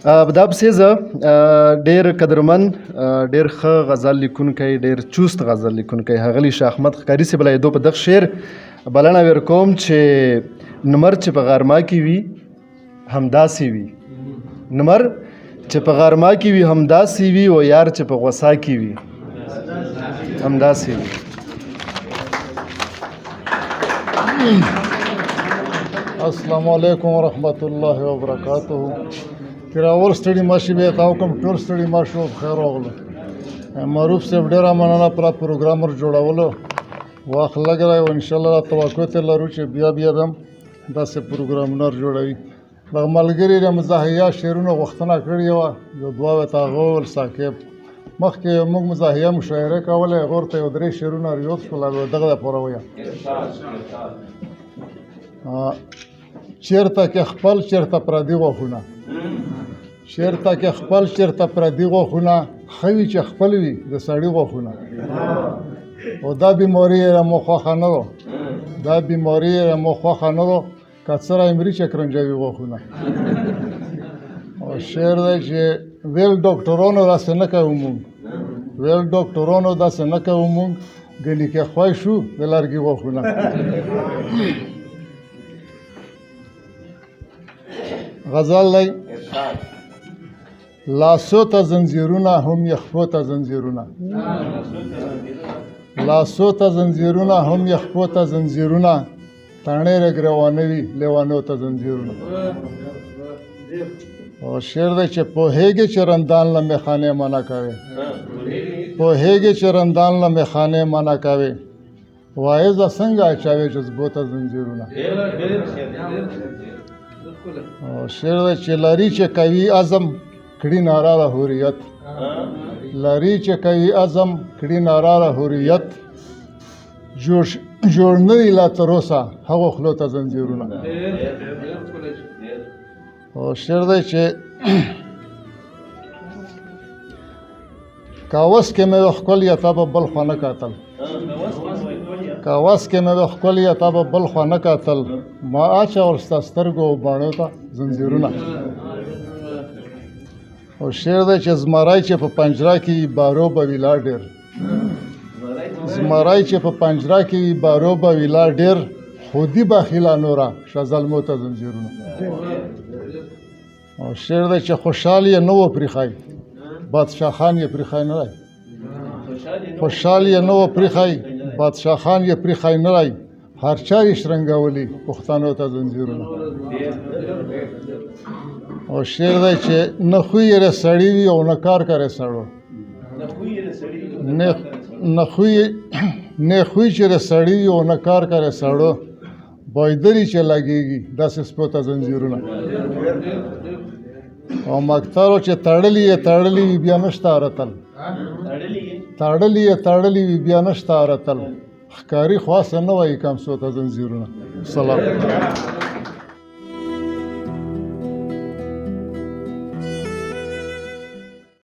دا پسې زه ډېر قدرمن ډېر ښه غزل لیکونکی ډېر چوست غزل لیکونکی ښاغلي شاه احمد ښکاري صاحب له یادو په دغه شعر بلنه ورکوم چې نمر چې په غرما کې وي همداسې وي، نمر چې په غرما کې وي همداسې وي، او یار چې په غوسا کې وي همداسې وي. السلام علیکم ورحمت الله وبرکاته. کراول ستړي ماشي به تاسو کوم ټول ستړي ماشو خیر راغله. معروف صاحب ډیره مننه پر پروګرامر جوړولو واخ لګرای او ان شاء الله توقع ته لرو چې بیا هم داسې پروګرامر جوړوي. د ملګری د مزاحیه شعرونو غوښتنه کړې و یو دوا وتا غول ساکب مخکې موږ مزاحیه مشاعره کوله غورته یو درې شعرونه ریاض شول دغه پوره ویا چیرته کې خپل چیرته پردي غوښونه چیرته کې خپل چیرته پردي غوښونه خوي چې خپل وي د سړی غوښونه او دا بیماری مو خوښه نه ده دا بیماری مو خوښه نه ده کڅره امری چې کرنجوي غوښونه او شعر دی چې ویل ډاکټرانو داسې نه کوو مونږ ویل ډاکټرانو داسې نه کوو مونږ ګنې کې خوښ شو د لرګي غوښونه غزل دی لاسو ته زنځیرونه هم یخپو ته زنځیرونه لاسو ته زنځیرونه هم یخپو ته زنځیرونه تاڼې رګروانه وي لیوانو ته زنځیرونه او شعر دی چې پوهېږي چې رندان له میخانې منع کوي پوهېږي چې رندان له میخانې منع کوي وایزه څنګه اچوي جذبو ته زنځیرونه او شعر دی چې لري چې کوي عزم کړي ناراره حریت لري چې کوي عزم کړي ناراره حریت جوړ نه دي لا تر اوسه هغو خولو ته زنځیرونه او شعر دی چې کاوس کې مې ښکلې تا به بل خوا نه کتل کاوس کې مې ښکلې تا به بل خوا نه کتل ما اچول ستا سترګو باڼو ته زنځیرونه او شعر دی چې زمری چې په پنجره کې بارو به ویلا ډېر زمری چې په پنجره کې بارو به ویلا ډېر خودي بخیله نوره شزلمو ته زنځیرونه او شعر دی چې خوشحال یې نه و پرېښی بادشاه خان یې پرېښی نه دی خوشحال یې نه و پرېښی بادشاه خان یې پرېښی نه دی هر چا یې شرنګولي پښتنو ته زنځیرونه او شعر دی چې نه خوی یې سړی وي او نه کار کوي سړو نه خوی چې سړی وي او نه کار کوي سړو بایدري چې لګېږي داسې سپو ته زنځیرونه او مکتارو چې تړلی وي بیا نشته ارتل تړلی وي بیا نشته ارتل ښکاري خواصه نه وایي کمسو ته زنځیرونه سلام